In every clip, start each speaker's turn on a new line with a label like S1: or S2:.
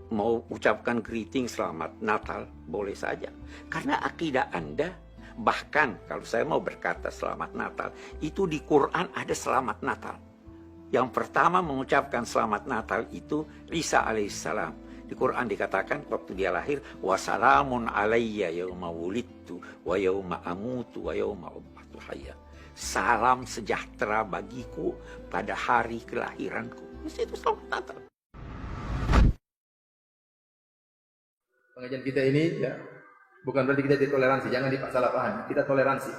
S1: mau ucapkan greeting selamat Natal, boleh saja. Karena akidah Anda, bahkan kalau saya mau berkata selamat Natal, itu di Quran ada selamat Natal. Yang pertama mengucapkan selamat Natal itu Isa alaihissalam. Di Quran dikatakan waktu dia lahir, wassalamun alayya yauma wulidtu wa yauma amutu wa yauma ub'atsu hayya. Salam sejahtera bagiku pada hari kelahiranku. Itu selamat Natal.
S2: Pengajian kita ini ya bukan berarti kita tidak toleransi, jangan salah paham. Kita toleransi.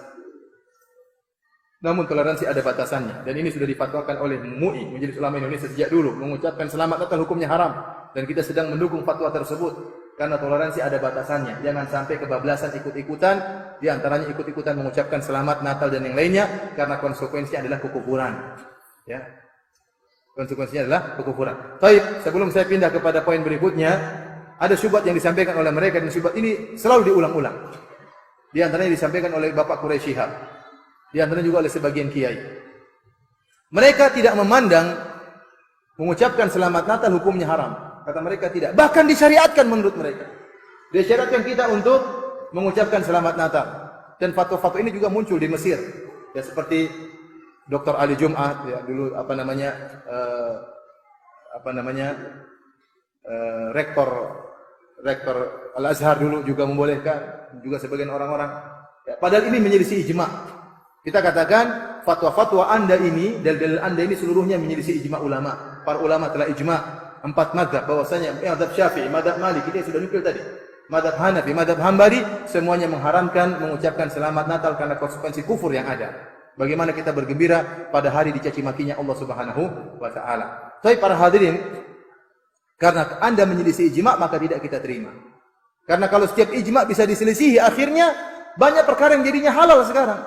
S2: Namun toleransi ada batasannya, dan ini sudah difatwakan oleh MUI, Majelis Ulama Indonesia, sejak dulu. Mengucapkan selamat Natal hukumnya haram, dan kita sedang mendukung fatwa tersebut karena toleransi ada batasannya. Jangan sampai kebablasan ikut-ikutan, di antaranya ikut-ikutan mengucapkan selamat Natal dan yang lainnya, karena konsekuensinya adalah kekufuran. Ya. Konsekuensinya adalah kekufuran. Baik, sebelum saya pindah kepada poin berikutnya, ada syubhat yang disampaikan oleh mereka, dan syubhat ini selalu diulang-ulang. Di antaranya disampaikan oleh Bapak Quraisy Shihab, di antaranya juga oleh sebagian kiai. Mereka tidak memandang mengucapkan selamat Natal hukumnya haram. Kata mereka tidak. Bahkan disyariatkan menurut mereka. Disyariatkan kita untuk mengucapkan selamat Natal. Dan fatwa-fatwa ini juga muncul di Mesir. Ya, seperti Dr. Ali Jum'at, ya, dulu rektor Al-Azhar dulu juga membolehkan, juga sebagian orang-orang. Ya, padahal ini menyelisih ijma'. Kita katakan fatwa-fatwa Anda ini, dalil-dalil Anda ini seluruhnya menyelisih ijma' ulama. Para ulama telah ijma' 4 mazhab, bahwasanya mazhab Syafi'i, mazhab Maliki, kita sudah nukil tadi, mazhab Hanafi, mazhab Hambali, semuanya mengharamkan mengucapkan selamat Natal karena konsekuensi kufur yang ada. Bagaimana kita bergembira pada hari dicaci makinya Allah Subhanahu wa taala. Tapi para hadirin, karena Anda menyelisih ijma', maka tidak kita terima. Karena kalau setiap ijma' bisa diselisihi, akhirnya banyak perkara yang jadinya halal sekarang.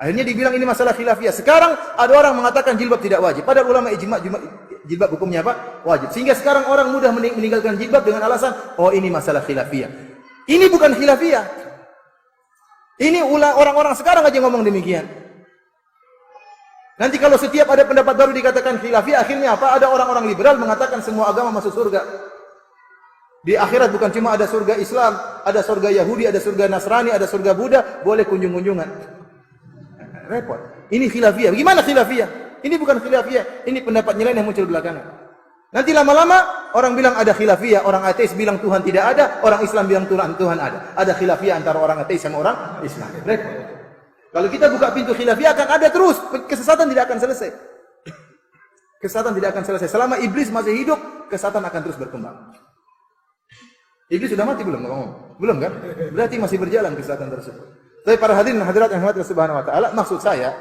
S2: Akhirnya dibilang ini masalah khilafiyah. Sekarang ada orang mengatakan jilbab tidak wajib. Padahal ulama ijma' jilbab hukumnya apa? Wajib. Sehingga sekarang orang mudah meninggalkan jilbab dengan alasan, oh ini masalah khilafiyah. Ini bukan khilafiyah. Ini orang-orang sekarang aja ngomong demikian. Nanti kalau setiap ada pendapat baru dikatakan khilafiyah, akhirnya apa? Ada orang-orang liberal mengatakan semua agama masuk surga. Di akhirat bukan cuma ada surga Islam, ada surga Yahudi, ada surga Nasrani, ada surga Buddha, boleh kunjung-kunjungan. Repot. Ini khilafiyah. Bagaimana khilafiyah? Ini bukan khilafiyah. Ini pendapat lain yang muncul belakangan. Nanti lama-lama orang bilang ada khilafiyah, orang ateis bilang Tuhan tidak ada, orang Islam bilang Tuhan ada. Ada khilafiyah antara orang ateis sama orang Islam. Repot. Kalau kita buka pintu khilafiyah akan ada terus, kesesatan tidak akan selesai. Kesesatan tidak akan selesai. Selama iblis masih hidup, kesesatan akan terus berkembang. Iblis sudah mati belum? Belum kan? Berarti masih berjalan kesesatan tersebut. Tapi para hadirin dan hadirat yang dirahmati Allah Subhanahu wa taala, maksud saya,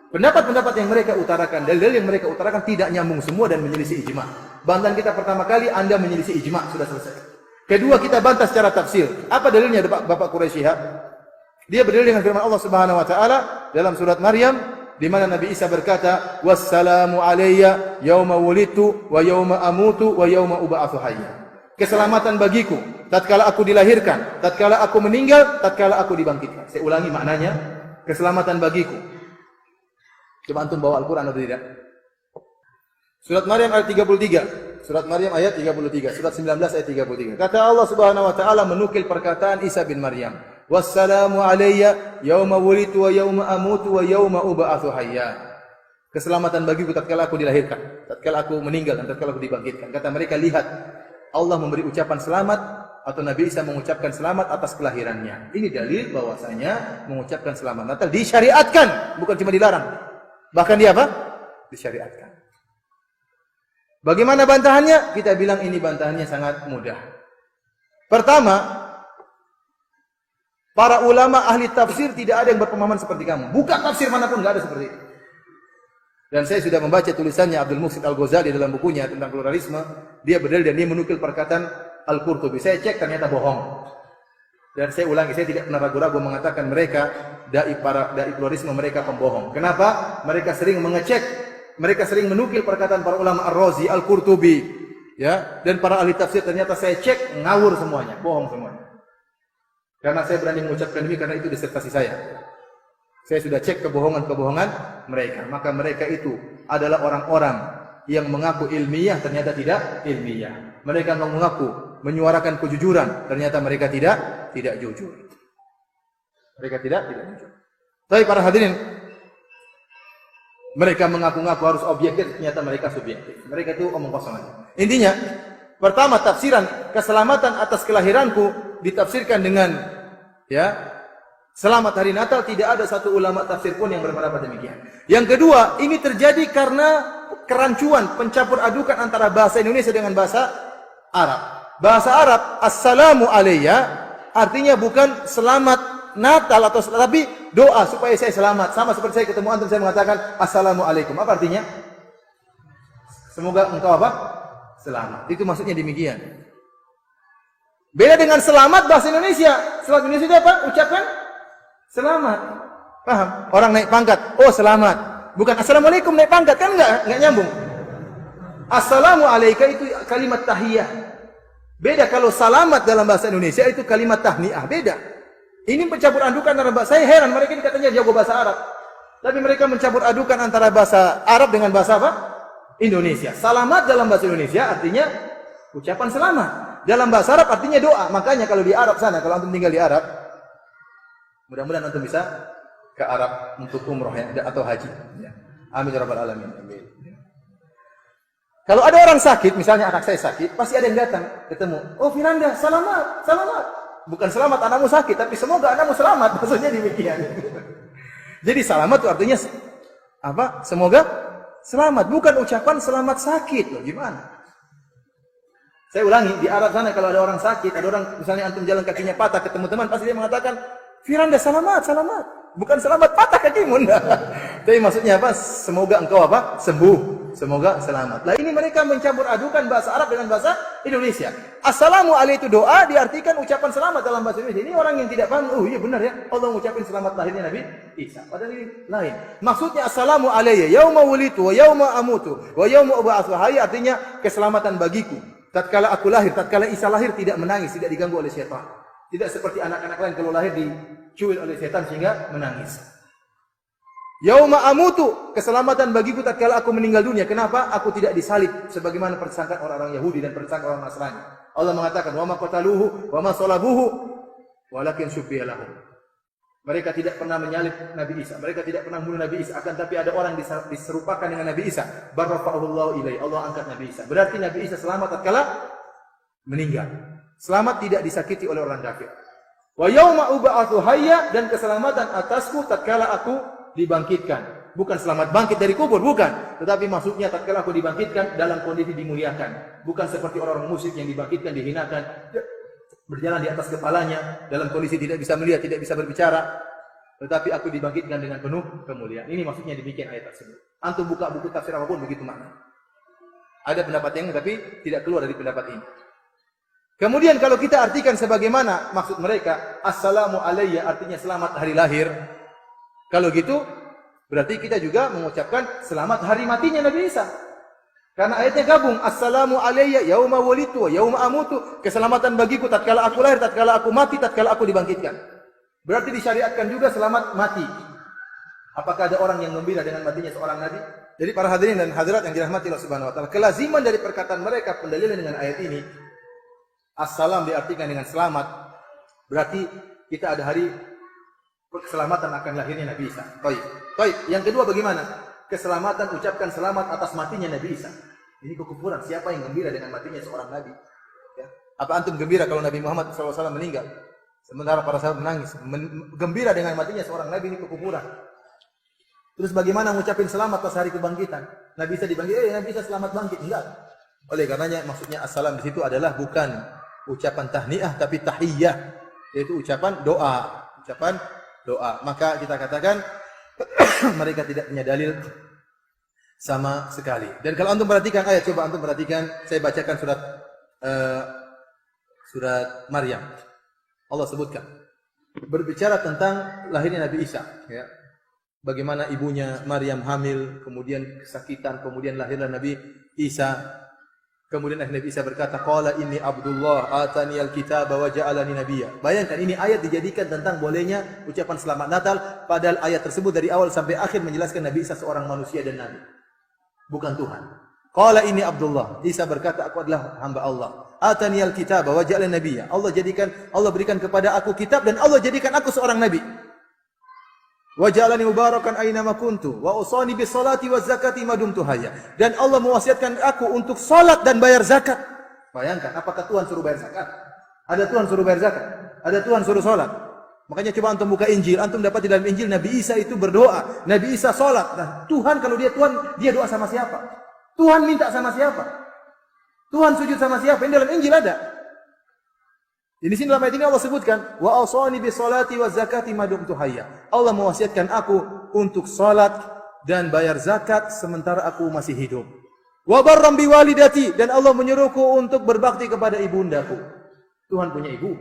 S2: pendapat-pendapat yang mereka utarakan, dalil-dalil yang mereka utarakan tidak nyambung semua dan menyelisih ijma'. Bantahan kita pertama kali, Anda menyelisih ijma', sudah selesai. Kedua, kita bantah secara tafsir. Apa dalilnya Bapak Quraisy Shihab? Dia berdalil dengan firman Allah Subhanahu wa taala dalam surat Maryam, di mana Nabi Isa berkata, "Wassalamu alayya yauma wulidtu wa yauma amutu wa yauma ub'atsu hayya." Keselamatan bagiku tatkala aku dilahirkan, tatkala aku meninggal, tatkala aku dibangkitkan. Saya ulangi maknanya, keselamatan bagiku. Coba antum bawa Al-Qur'an atau tidak? Surat Maryam ayat 33. Surat Maryam ayat 33, surat 19 ayat 33. Kata Allah Subhanahu wa taala menukil perkataan Isa bin Maryam, "Wassalamu alayya yauma wulidtu wa yauma amutu wa yauma ub'atsu hayya." Keselamatan bagiku tatkala aku dilahirkan, tatkala aku meninggal, dan tatkala aku dibangkitkan. Kata mereka, lihat, Allah memberi ucapan selamat atau Nabi Isa mengucapkan selamat atas kelahirannya. Ini dalil bahwasanya mengucapkan selamat Natal disyariatkan, bukan cuma dilarang. Bahkan dia apa? Disyariatkan. Bagaimana bantahannya? Kita bilang ini bantahannya sangat mudah. Pertama, para ulama ahli tafsir tidak ada yang berpemahaman seperti kamu. Buka tafsir manapun enggak ada seperti itu. Dan saya sudah membaca tulisannya Abdul Muhsin Al-Ghazali dalam bukunya tentang pluralisme. Dia berdalil dan dia menukil perkataan Al-Qurtubi. Saya cek ternyata bohong. Dan saya ulangi, saya tidak pernah ragu-ragu mengatakan mereka dai pluralisme, mereka pembohong. Kenapa? Mereka sering mengecek, mereka sering menukil perkataan para ulama Ar-Razi, Al-Qurtubi, ya, dan para ahli tafsir. Ternyata saya cek ngawur semuanya, bohong semuanya. Karena saya berani mengucapkan ini karena itu disertasi saya. Saya sudah cek kebohongan-kebohongan mereka. Maka mereka itu adalah orang-orang yang mengaku ilmiah ternyata tidak ilmiah. Mereka mengaku menyuarakan kejujuran, ternyata mereka tidak jujur. Mereka tidak jujur. Tapi para hadirin, mereka mengaku-ngaku harus objektif, ternyata mereka subjektif. Mereka itu omong kosong aja. Intinya, pertama tafsiran keselamatan atas kelahiranku ditafsirkan dengan selamat hari Natal. Tidak ada satu ulama tafsir pun yang berpendapat demikian. Yang kedua, ini terjadi karena kerancuan, pencampur adukan antara bahasa Indonesia dengan bahasa Arab. Bahasa Arab, assalamu alayya, artinya bukan selamat Natal atau tapi doa supaya saya selamat. Sama seperti saya ketemu antum, saya mengatakan assalamualaikum. Apa artinya? Semoga engkau apa? Selamat. Itu maksudnya demikian. Beda dengan selamat bahasa Indonesia. Selamat Indonesia itu apa? Ucapkan selamat. Paham? Orang naik pangkat, oh selamat. Bukan assalamualaikum naik pangkat, kan enggak nyambung. Assalamu alayka itu kalimat tahiyah. Beda kalau salamat dalam bahasa Indonesia itu kalimat tahniah, beda. Ini mencampur adukan antara bahasa, saya heran mereka ini katanya jago bahasa Arab. Tapi mereka mencampur adukan antara bahasa Arab dengan bahasa apa? Indonesia. Salamat dalam bahasa Indonesia artinya ucapan selamat. Dalam bahasa Arab artinya doa. Makanya kalau di Arab sana, kalau antum tinggal di Arab, mudah-mudahan antum bisa ke Arab untuk umroh atau haji. Amin ya rabbal alamin. Amin. Kalau ada orang sakit, misalnya anak saya sakit, pasti ada yang datang ketemu. Oh Firanda, selamat, selamat. Bukan selamat anakmu sakit, tapi semoga anakmu selamat. Maksudnya demikian. Jadi selamat itu artinya apa? Semoga selamat. Bukan ucapan selamat sakit. Loh, gimana? Saya ulangi, di Arab sana kalau ada orang sakit, ada orang misalnya antum jalan kakinya patah ketemu teman, pasti dia mengatakan, Firanda selamat, selamat. Bukan selamat patah kakimu. Tapi maksudnya apa? Semoga engkau apa? Sembuh. Semoga selamat. Lah ini mereka mencampur adukan bahasa Arab dengan bahasa Indonesia. Assalamu alaikum itu doa diartikan ucapan selamat dalam bahasa Indonesia. Ini orang yang tidak paham. Oh iya benar ya. Allah mengucapkan selamat lahirnya Nabi Isa. Padahal ini lain. Maksudnya assalamu alayya yauma wulitu wa yauma amutu wa yauma ub'atsu hayya artinya keselamatan bagiku. Tatkala aku lahir, tatkala Isa lahir tidak menangis, tidak diganggu oleh syaitan. Tidak seperti anak-anak lain kalau lahir dicuil oleh setan sehingga menangis. Yauma amutu, keselamatan bagiku tatkala aku meninggal dunia. Kenapa? Aku tidak disalib sebagaimana persangkaan orang-orang Yahudi dan persangkaan orang Nasrani. Allah mengatakan, "Wa ma qataluhu wa ma salabuhu walakin syubbiha lahum." Mereka tidak pernah menyalib Nabi Isa. Mereka tidak pernah membunuh Nabi Isa. Akan tapi ada orang diserupakan dengan Nabi Isa. Barrafa'ullahu ilaihi. Allah angkat Nabi Isa. Berarti Nabi Isa selamat tatkala meninggal. Selamat tidak disakiti oleh orang kafir. Wa yauma ub'atsu hayya, dan keselamatan atasku tatkala aku dibangkitkan. Bukan selamat bangkit dari kubur, bukan. Tetapi maksudnya tatkala aku dibangkitkan dalam kondisi dimuliakan. Bukan seperti orang-orang musyrik yang dibangkitkan, dihinakan, berjalan di atas kepalanya dalam kondisi tidak bisa melihat, tidak bisa berbicara. Tetapi aku dibangkitkan dengan penuh kemuliaan. Ini maksudnya demikian ayat tersebut. Antum buka buku tafsir apapun begitu makna. Ada pendapat yang tapi tidak keluar dari pendapat ini. Kemudian kalau kita artikan sebagaimana maksud mereka, assalamu alayya artinya selamat hari lahir. Kalau gitu, berarti kita juga mengucapkan selamat hari matinya Nabi Isa. Karena ayatnya gabung, assalamu alayya yauma wulitu wa yauma amutu, keselamatan bagiku tatkala aku lahir, tatkala aku mati, tatkala aku dibangkitkan. Berarti disyariatkan juga selamat mati. Apakah ada orang yang gembira dengan matinya seorang nabi? Jadi para hadirin dan hadirat yang dirahmati Allah Subhanahu wa taala, kelaziman dari perkataan mereka pendalilan dengan ayat ini, assalam diartikan dengan selamat. Berarti kita ada hari keselamatan akan lahirnya Nabi Isa. Baik. Yang kedua bagaimana? Keselamatan ucapkan selamat atas matinya Nabi Isa. Ini kekufuran. Siapa yang gembira dengan matinya seorang nabi? Ya. Apa antum gembira kalau Nabi Muhammad SAW meninggal? Sementara para sahabat menangis. Gembira dengan matinya seorang nabi, ini kekufuran. Terus bagaimana mengucapkan selamat atas hari kebangkitan? Nabi Isa dibangkit, Nabi Isa selamat bangkit. Enggak. Oleh karenanya maksudnya assalam di situ adalah bukan ucapan tahniah tapi tahiyyah, yaitu ucapan doa. Ucapan doa. Maka kita katakan mereka tidak punya dalil sama sekali. Dan kalau antum perhatikan ayat, coba antum perhatikan, saya bacakan surat Maryam. Allah sebutkan berbicara tentang lahirnya Nabi Isa, ya. Bagaimana ibunya Maryam hamil, kemudian kesakitan, kemudian lahirlah Nabi Isa. Kemudian Nabi Isa berkata, "Qala inni Abdullah atani al-kitaba wa ja'alani nabiyya." Bayangkan ini ayat dijadikan tentang bolehnya ucapan selamat Natal, padahal ayat tersebut dari awal sampai akhir menjelaskan Nabi Isa seorang manusia dan nabi, bukan Tuhan. Qala ini Abdullah. Isa berkata, aku adalah hamba Allah. Ataniyal kitaba wa ja'alani nabiyya. Allah berikan kepada aku kitab dan Allah jadikan aku seorang nabi. Wa ja'alani mubarakan aina ma kuntu wa usani bis salati waz zakati ma dumtu hayya. Dan Allah mewasiatkan aku untuk salat dan bayar zakat. Bayangkan, apakah Tuhan suruh bayar zakat? Ada Tuhan suruh bayar zakat? Ada Tuhan suruh salat? Makanya coba antum buka Injil, antum dapat di dalam Injil Nabi Isa itu berdoa, Nabi Isa salat. Nah, Tuhan kalau dia Tuhan, dia doa sama siapa? Tuhan minta sama siapa? Tuhan sujud sama siapa? Ini dalam Injil ada. Di sini dalam ayat ini Allah sebutkan, wa awsani bis salati waz zakati ma dumtu hayya. Allah mewasiatkan aku untuk salat dan bayar zakat sementara aku masih hidup. Wa barram bi walidati, dan Allah menyuruhku untuk berbakti kepada ibundaku. Tuhan punya ibu.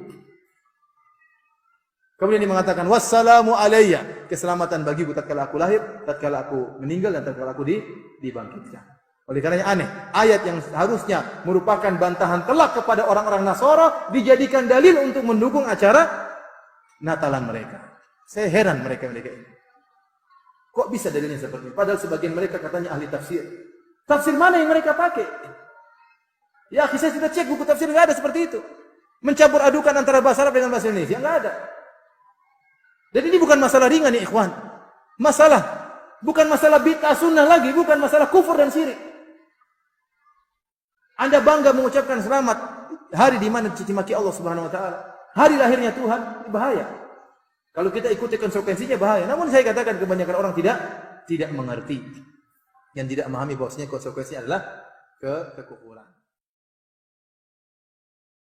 S2: Kemudian dia mengatakan wassalamu alayya, keselamatan bagiku tatkala aku lahir, tatkala aku meninggal dan tatkala aku dibangkitkan. Oleh karenanya aneh, ayat yang harusnya merupakan bantahan telak kepada orang-orang Nasara dijadikan dalil untuk mendukung acara Natalan mereka. Saya heran mereka ini. Kok bisa dalilnya seperti ini? Padahal sebagian mereka katanya ahli tafsir. Tafsir mana yang mereka pakai? Ya, saya sudah cek buku tafsir, enggak ada seperti itu. Mencampur adukan antara bahasa Arab dengan bahasa Indonesia, enggak ada. Dan ini bukan masalah ringan nih, ikhwan. Bukan masalah bid'ah sunnah lagi, bukan masalah kufur dan syirik. Anda bangga mengucapkan selamat hari di mana dicaci maki Allah Subhanahu wa taala. Hari lahirnya Tuhan, bahaya. Kalau kita ikuti konsekuensinya bahaya. Namun saya katakan kebanyakan orang tidak mengerti. Yang tidak memahami bahwasanya konsekuensinya adalah kekufuran.